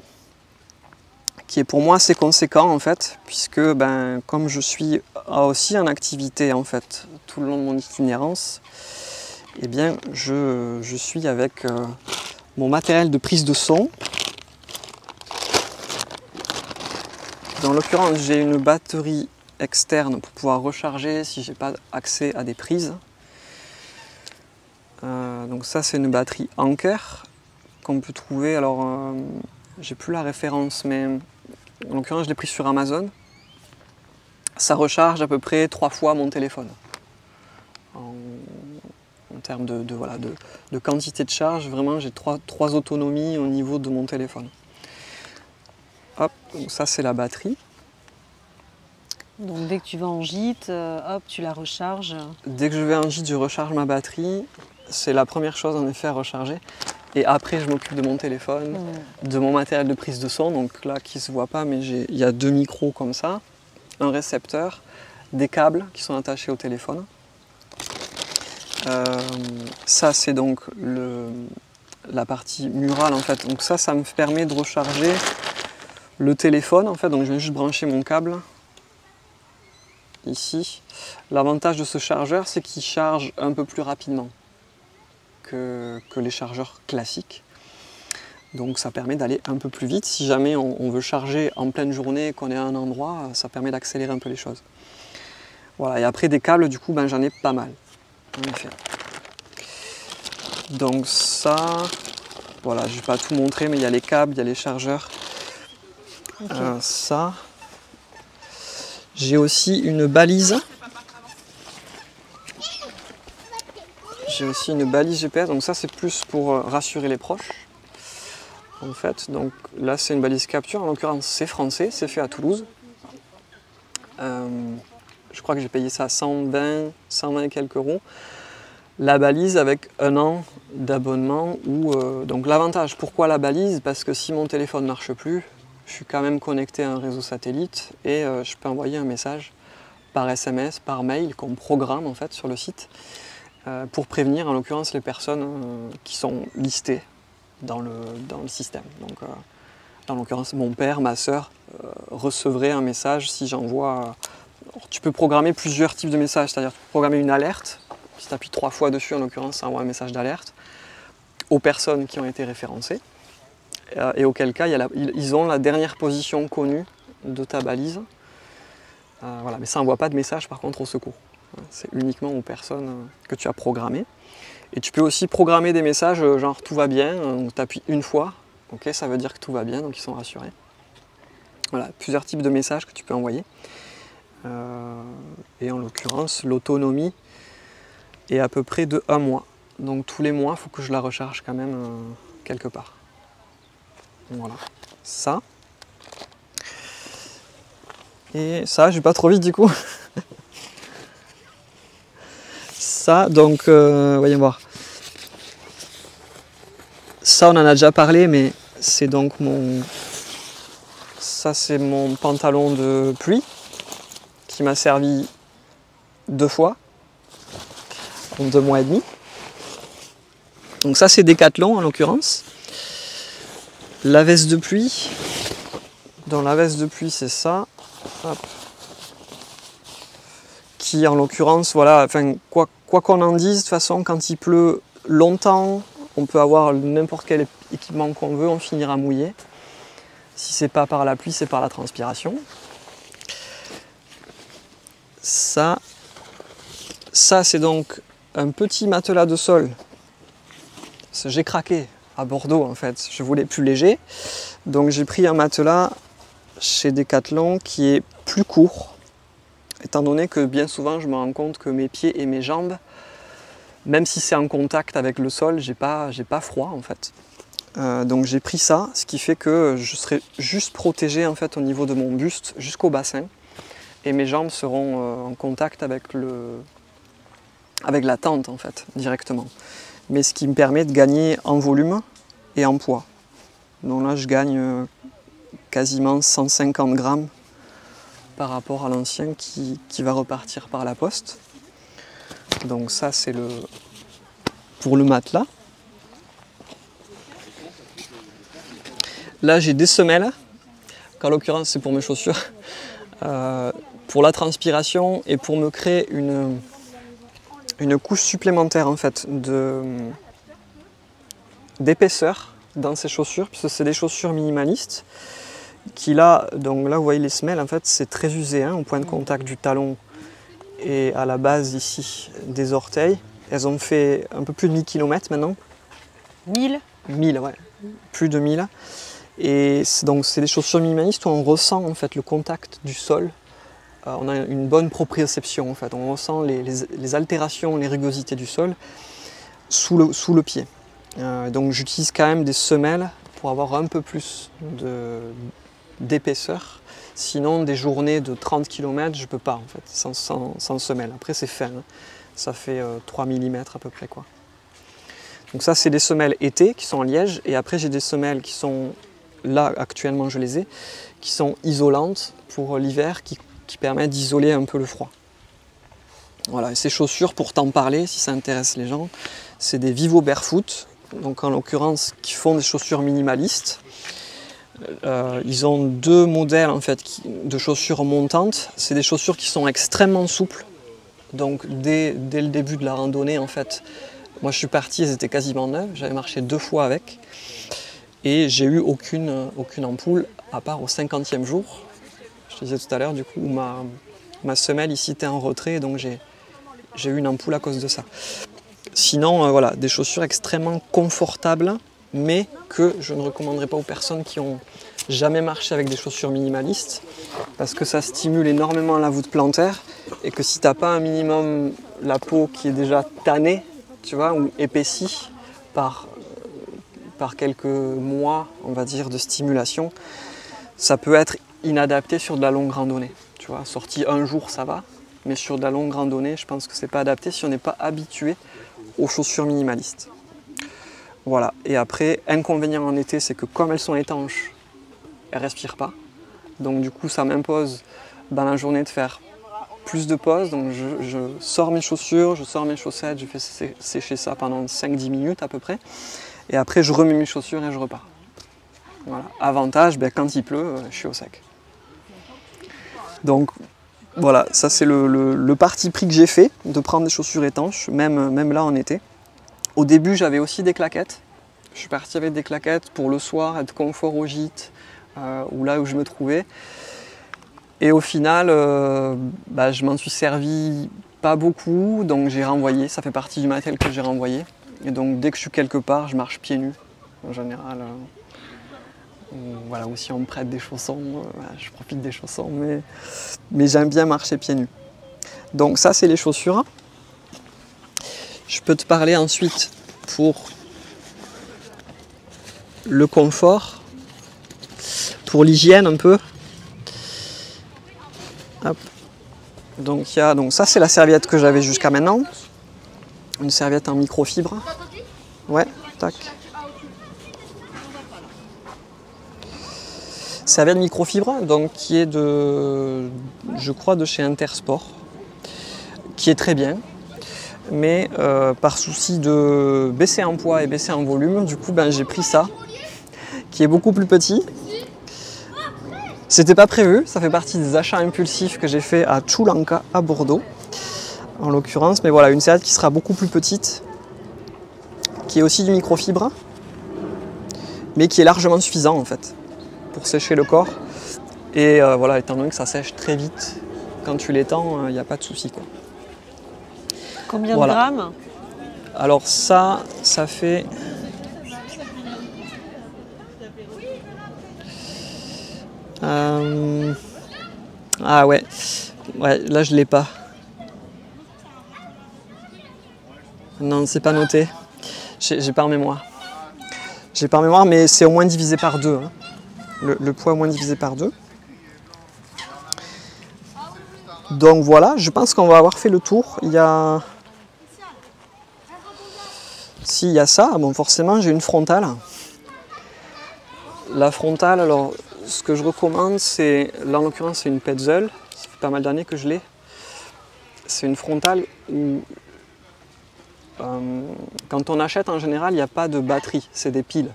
qui est pour moi assez conséquent en fait, puisque ben, comme je suis aussi en activité en fait tout le long de mon itinérance, eh bien je suis avec mon matériel de prise de son. Dans l'occurrence, j'ai une batterie externe pour pouvoir recharger si j'ai pas accès à des prises. Donc ça, c'est une batterie Anker qu'on peut trouver. Alors, j'ai plus la référence, mais en l'occurrence, je l'ai pris sur Amazon. Ça recharge à peu près 3 fois mon téléphone. En termes de quantité de charge, vraiment, j'ai 3 autonomies au niveau de mon téléphone. Hop, donc ça c'est la batterie. Donc dès que tu vas en gîte, hop, tu la recharges. Dès que je vais en gîte, je recharge ma batterie. C'est la première chose en effet à recharger. Et après, je m'occupe de mon téléphone, de mon matériel de prise de son. Donc là, qui ne se voit pas, mais il y a 2 micros comme ça, un récepteur, des câbles qui sont attachés au téléphone. Ça, c'est donc la partie murale en fait. Donc ça me permet de recharger le téléphone en fait, donc je vais juste brancher mon câble ici. L'avantage de ce chargeur, c'est qu'il charge un peu plus rapidement que les chargeurs classiques. Donc ça permet d'aller un peu plus vite. Si jamais on veut charger en pleine journée et qu'on est à un endroit, ça permet d'accélérer un peu les choses. Voilà, et après des câbles, du coup, ben, j'en ai pas mal, en effet. Donc ça, voilà, je vais pas tout montrer, mais il y a les câbles, il y a les chargeurs. Okay. Ça, j'ai aussi une balise. J'ai aussi une balise GPS, donc ça c'est plus pour rassurer les proches. En fait, donc là c'est une balise capture, en l'occurrence c'est français, c'est fait à Toulouse. Je crois que j'ai payé ça 120 et quelques euros. La balise avec 1 an d'abonnement. Donc l'avantage, pourquoi la balise? Parce que si mon téléphone ne marche plus, je suis quand même connecté à un réseau satellite et je peux envoyer un message par SMS, par mail qu'on programme en fait sur le site pour prévenir en l'occurrence les personnes qui sont listées dans le système. Donc en l'occurrence mon père, ma soeur recevraient un message si j'envoie. Tu peux programmer plusieurs types de messages, c'est-à-dire tu peux programmer une alerte. Si tu appuies 3 fois dessus, en l'occurrence, ça envoie un message d'alerte aux personnes qui ont été référencées. Et auquel cas, ils ont la dernière position connue de ta balise. Voilà. Mais ça n'envoie pas de message, par contre, au secours. C'est uniquement aux personnes que tu as programmées. Et tu peux aussi programmer des messages genre tout va bien, tu appuies une fois, okay, ça veut dire que tout va bien, donc ils sont rassurés. Voilà, plusieurs types de messages que tu peux envoyer. Et en l'occurrence, l'autonomie est à peu près de 1 mois. Donc tous les mois, il faut que je la recharge quand même quelque part. Donc, voilà, ça. Et ça, je vais pas trop vite du coup. Ça, donc, voyons voir. Ça, on en a déjà parlé, mais c'est donc ça, c'est mon pantalon de pluie qui m'a servi 2 fois, en 2 mois et demi. Donc ça, c'est Decathlon en l'occurrence. La veste de pluie, Dans la veste de pluie, c'est ça. Hop. Qui, en l'occurrence, voilà, enfin, quoi qu'on en dise, de toute façon, quand il pleut longtemps, on peut avoir n'importe quel équipement qu'on veut, on finira mouillé. Si c'est pas par la pluie, c'est par la transpiration. Ça c'est donc un petit matelas de sol. J'ai craqué à Bordeaux en fait, je voulais plus léger. Donc j'ai pris un matelas chez Decathlon qui est plus court, étant donné que bien souvent je me rends compte que mes pieds et mes jambes, même si c'est en contact avec le sol, j'ai pas froid en fait. Donc j'ai pris ça, ce qui fait que je serai juste protégé en fait au niveau de mon buste jusqu'au bassin. Et mes jambes seront en contact avec la tente en fait, directement. Mais ce qui me permet de gagner en volume et en poids. Donc là je gagne quasiment 150 grammes par rapport à l'ancien qui va repartir par la poste. Donc ça c'est pour le matelas. Là j'ai des semelles, qu'en l'occurrence c'est pour mes chaussures. Pour la transpiration et pour me créer une couche supplémentaire en fait d'épaisseur dans ces chaussures, puisque c'est des chaussures minimalistes qui là, donc là vous voyez les semelles en fait c'est très usé hein, au point de contact du talon et à la base ici des orteils. Elles ont fait un peu plus de 1000 km maintenant. 1000 1000 ouais, plus de 1000. Et donc c'est des chaussures minimalistes où on ressent en fait le contact du sol. On a une bonne proprioception en fait, on ressent les altérations, les rugosités du sol sous le pied. Donc j'utilise quand même des semelles pour avoir un peu plus d'épaisseur. Sinon des journées de 30 km je peux pas en fait, sans semelle. Après c'est fin, hein. Ça fait 3 mm à peu près quoi. Donc ça c'est des semelles été qui sont en liège et après j'ai des semelles qui sont, là actuellement je les ai, qui sont isolantes pour l'hiver, qui permet d'isoler un peu le froid. Voilà, et ces chaussures, pour t'en parler, si ça intéresse les gens, c'est des Vivo Barefoot, donc en l'occurrence qui font des chaussures minimalistes. Ils ont deux modèles en fait de chaussures montantes. C'est des chaussures qui sont extrêmement souples. Donc dès le début de la randonnée en fait, moi je suis parti, elles étaient quasiment neuves, j'avais marché 2 fois avec et j'ai eu aucune ampoule à part au 50e jour. Je te disais tout à l'heure, du coup, ma semelle ici était en retrait, donc j'ai eu une ampoule à cause de ça. Sinon, voilà, des chaussures extrêmement confortables, mais que je ne recommanderais pas aux personnes qui n'ont jamais marché avec des chaussures minimalistes, parce que ça stimule énormément la voûte plantaire, et que si tu n'as pas un minimum la peau qui est déjà tannée, tu vois, ou épaissie par quelques mois, on va dire, de stimulation, ça peut être inadapté sur de la longue randonnée. Tu vois, sorti un jour ça va, mais sur de la longue randonnée, je pense que c'est pas adapté si on n'est pas habitué aux chaussures minimalistes. Voilà, et après, inconvénient en été, c'est que comme elles sont étanches, elles respirent pas. Donc du coup, ça m'impose dans la journée de faire plus de pauses. Donc je sors mes chaussures, je sors mes chaussettes, je fais sécher ça pendant 5-10 minutes à peu près. Et après, je remets mes chaussures et je repars. Voilà. Avantage, quand il pleut, je suis au sec. Donc voilà, ça c'est le parti pris que j'ai fait, de prendre des chaussures étanches, même là en été. Au début j'avais aussi des claquettes. Je suis parti avec des claquettes pour le soir, être confort au gîte, ou là où je me trouvais. Et au final, je m'en suis servi pas beaucoup, donc j'ai renvoyé, ça fait partie du matériel que j'ai renvoyé. Et donc dès que je suis quelque part, je marche pieds nus, en général. Voilà, ou si on me prête des chaussons, je profite des chaussons, mais j'aime bien marcher pieds nus. Donc ça c'est les chaussures. Je peux te parler ensuite pour le confort, pour l'hygiène un peu. Hop. Donc ça c'est la serviette que j'avais jusqu'à maintenant. Une serviette en microfibre. Ouais, tac. Serviette microfibre, donc qui est je crois de chez Intersport, qui est très bien, mais par souci de baisser en poids et baisser en volume, du coup j'ai pris ça, qui est beaucoup plus petit. C'était pas prévu, ça fait partie des achats impulsifs que j'ai fait à Choulanka, à Bordeaux, en l'occurrence. Mais voilà, une serviette qui sera beaucoup plus petite, qui est aussi du microfibre, mais qui est largement suffisant en fait, pour sécher le corps. Et voilà, étant donné que ça sèche très vite, quand tu l'étends, il n'y a pas de souci, quoi. Combien Voilà. de grammes? Alors ça fait... Ah ouais, là je l'ai pas. Non, c'est pas noté. J'ai pas en mémoire. J'ai pas en mémoire, mais c'est au moins divisé par 2. Hein. Le poids est au moins divisé par 2. Donc voilà, je pense qu'on va avoir fait le tour. Il y a... Si, il y a ça. Bon, forcément, j'ai une frontale. La frontale, alors, ce que je recommande, c'est... Là, en l'occurrence, c'est une Petzl. Ça fait pas mal d'années que je l'ai. C'est une frontale où... quand on achète, en général, il n'y a pas de batterie. C'est des piles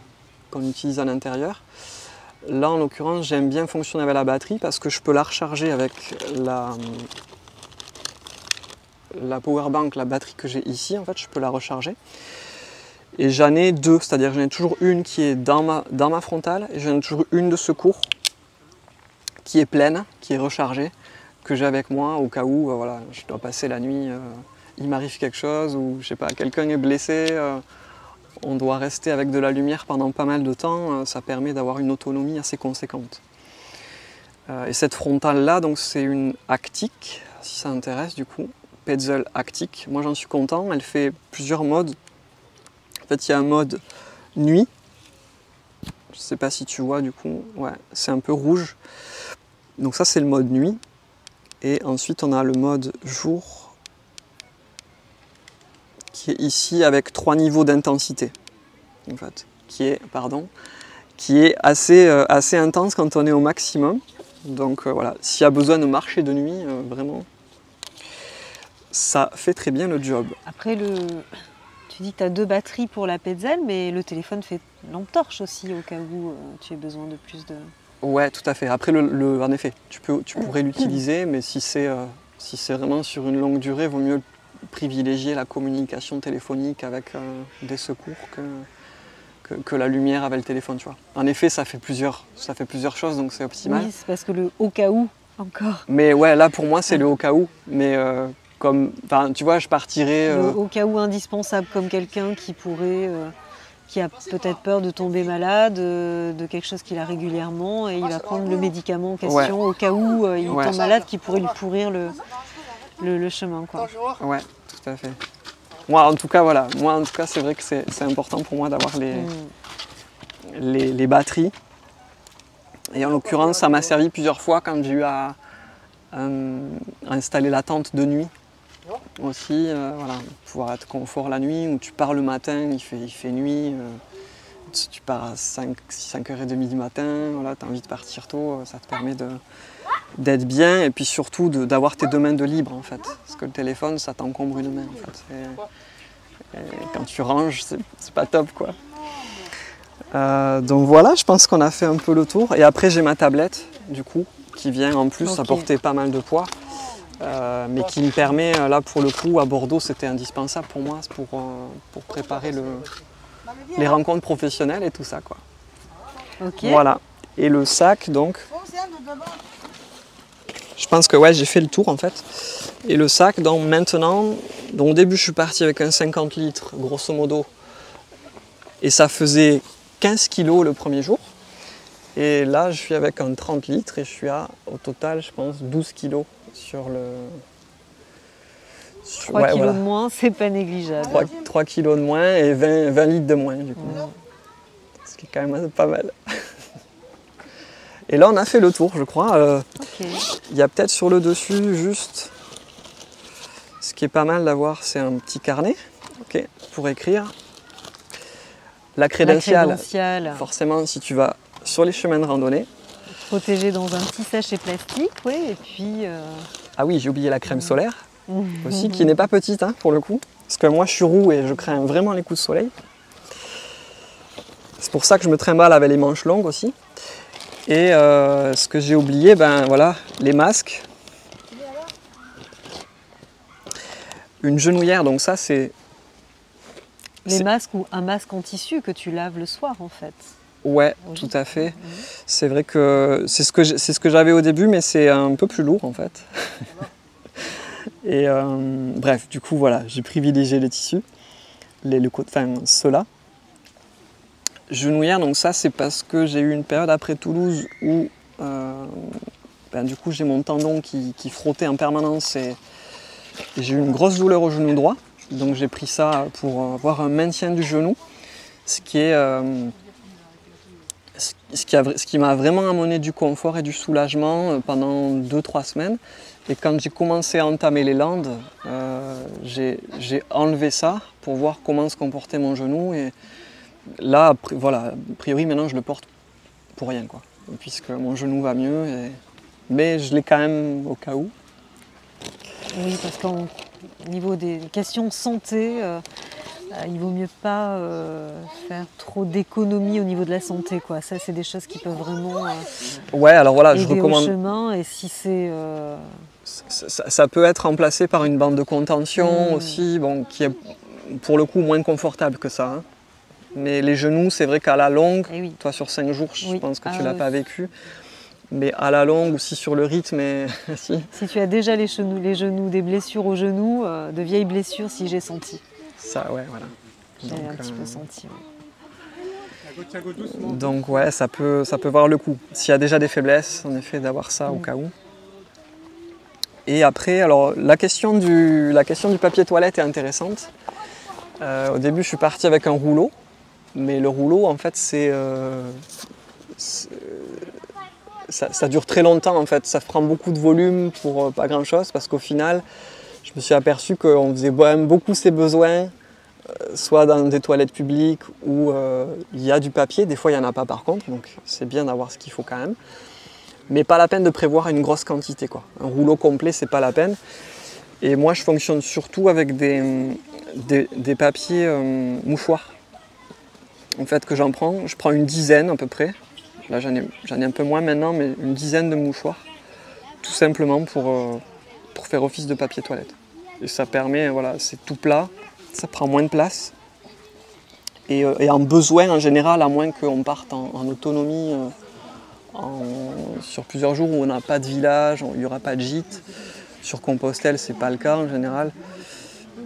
qu'on utilise à l'intérieur. Là, en l'occurrence, j'aime bien fonctionner avec la batterie parce que je peux la recharger avec la powerbank, la batterie que j'ai ici. En fait, je peux la recharger. Et j'en ai deux, c'est-à-dire j'en ai toujours une qui est dans ma frontale et j'en ai toujours une de secours qui est pleine, qui est rechargée, que j'ai avec moi au cas où voilà, je dois passer la nuit, il m'arrive quelque chose ou je sais pas, quelqu'un est blessé, on doit rester avec de la lumière pendant pas mal de temps, ça permet d'avoir une autonomie assez conséquente. Et cette frontale-là, donc c'est une Actic, si ça intéresse du coup, Petzl Actic. Moi j'en suis content, elle fait plusieurs modes. En fait, il y a un mode nuit. Je sais pas si tu vois du coup. Ouais, c'est un peu rouge. Donc ça, c'est le mode nuit. Et ensuite, on a le mode jour qui est ici avec 3 niveaux d'intensité. En fait, qui est assez intense quand on est au maximum. Donc voilà, s'il y a besoin de marcher de nuit, vraiment, ça fait très bien le job. Après, tu dis que tu as 2 batteries pour la Petzl, mais le téléphone fait lampe torche aussi, au cas où tu aies besoin de plus de... Ouais, tout à fait. Après, en effet, tu pourrais l'utiliser, mais si c'est vraiment sur une longue durée, il vaut mieux privilégier la communication téléphonique avec des secours que la lumière avec le téléphone, tu vois. En effet, ça fait plusieurs choses, donc c'est optimal. Oui, c'est parce que le au cas où, encore. Mais ouais, là, pour moi, c'est le au cas où. Mais tu vois, je partirais... Le au cas où indispensable, comme quelqu'un qui pourrait... qui a peut-être peur de tomber malade, de quelque chose qu'il a régulièrement, et il va prendre le médicament en question au cas où il tombe malade, qui pourrait lui pourrir le chemin, quoi. Ouais, tout à fait. Moi, en tout cas, voilà. Moi, en tout cas, c'est vrai que c'est important pour moi d'avoir les batteries. Et en l'occurrence, ça m'a servi plusieurs fois quand j'ai eu à installer la tente de nuit. Aussi, voilà, pouvoir être confort la nuit, où tu pars le matin, il fait nuit, tu pars à 5h30 du matin, voilà, tu as envie de partir tôt, ça te permet d'être bien et puis surtout d'avoir tes 2 mains de libre en fait. Parce que le téléphone, ça t'encombre une main en fait. Et quand tu ranges, c'est pas top quoi. Donc voilà, je pense qu'on a fait un peu le tour. Et après, j'ai ma tablette du coup, qui vient en plus apporter pas mal de poids. Mais qui me permet, là pour le coup, à Bordeaux, c'était indispensable pour moi pour préparer les rencontres professionnelles et tout ça, quoi. Okay. Voilà. Et le sac, donc, je pense que ouais, j'ai fait le tour en fait. Et le sac, donc maintenant, donc, au début, je suis parti avec un 50 litres, grosso modo, et ça faisait 15 kilos le premier jour. Et là, je suis avec un 30 litres et je suis au total, je pense, 12 kilos sur le... 3 kilos de moins, c'est pas négligeable. 3 kilos de moins et 20 litres de moins, du coup. Ce qui est quand même pas mal. Et là, on a fait le tour, je crois. Il y a peut-être sur le dessus, juste... Ce qui est pas mal d'avoir, c'est un petit carnet pour écrire. La crédentiale, forcément, si tu vas sur les chemins de randonnée. Protégé dans un petit sachet plastique, oui, et puis... Ah oui, j'ai oublié la crème solaire aussi, qui n'est pas petite hein, pour le coup. Parce que moi, je suis roux et je crains vraiment les coups de soleil. C'est pour ça que je me trimballe avec les manches longues aussi. Et ce que j'ai oublié, ben voilà, les masques. Une genouillère, donc ça c'est... Les masques ou un masque en tissu que tu laves le soir en fait. Ouais, tout à fait. C'est vrai que c'est ce que j'avais au début, mais c'est un peu plus lourd en fait. Et bref, du coup voilà, j'ai privilégié les tissus, ceux-là. Genouillère, donc ça c'est parce que j'ai eu une période après Toulouse où du coup j'ai mon tendon qui frottait en permanence et j'ai eu une grosse douleur au genou droit. Donc j'ai pris ça pour avoir un maintien du genou, ce qui m'a vraiment amené du confort et du soulagement pendant 2-3 semaines. Et quand j'ai commencé à entamer les landes, j'ai enlevé ça pour voir comment se comportait mon genou. Et là, voilà, a priori maintenant je le porte pour rien, quoi, puisque mon genou va mieux. Mais je l'ai quand même au cas où. Oui, parce qu'au niveau des questions santé, il vaut mieux pas faire trop d'économies au niveau de la santé, quoi. Ça, c'est des choses qui peuvent vraiment ouais, alors voilà, je aider recommande. au chemin. Et si c'est ça peut être remplacé par une bande de contention aussi, bon, qui est pour le coup moins confortable que ça. Hein. Mais les genoux, c'est vrai qu'à la longue, oui. toi sur 5 jours, je pense que tu l'as oui. pas vécu. Mais à la longue aussi sur le rythme, si. Si tu as déjà les genoux, des blessures aux genoux, de vieilles blessures, si j'ai senti. Ça, ouais, voilà. J'ai un petit peu senti. Ouais. Donc ouais, ça peut voir le coup. S'il y a déjà des faiblesses, en effet, d'avoir ça au cas où. Et après, alors la question du papier toilette est intéressante. Au début, je suis parti avec un rouleau, mais le rouleau, en fait, ça dure très longtemps en fait, ça prend beaucoup de volume pour pas grand chose parce qu'au final je me suis aperçu qu'on faisait beaucoup ses besoins soit dans des toilettes publiques où il y a du papier, des fois il n'y en a pas par contre, donc c'est bien d'avoir ce qu'il faut quand même, mais pas la peine de prévoir une grosse quantité, quoi. Un rouleau complet c'est pas la peine, et moi je fonctionne surtout avec des papiers mouchoirs en fait que je prends une dizaine à peu près. Là, j'en ai un peu moins maintenant, mais une dizaine de mouchoirs, tout simplement pour faire office de papier toilette. Et ça permet, voilà, c'est tout plat, ça prend moins de place. Et en besoin, en général, à moins qu'on parte en autonomie sur plusieurs jours où on n'a pas de village, il n'y aura pas de gîte. Sur Compostelle, c'est pas le cas en général.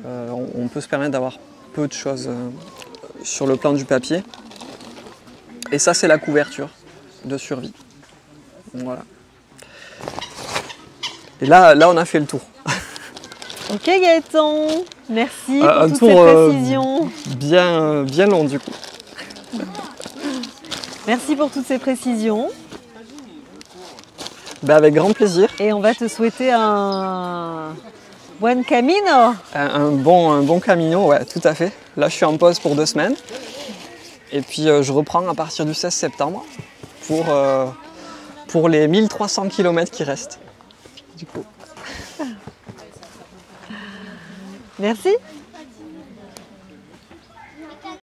On peut se permettre d'avoir peu de choses sur le plan du papier. Et ça, c'est la couverture de survie. Voilà. Et là, on a fait le tour. Ok Gaëtan, merci pour un toutes tour ces précisions. Bien long du coup. Merci pour toutes ces précisions. Ben, avec grand plaisir. Et on va te souhaiter un buen camino. Un bon camino, ouais, tout à fait. Là, je suis en pause pour 2 semaines. Et puis, je reprends à partir du 16 septembre pour les 1300 km qui restent. Du coup. Merci.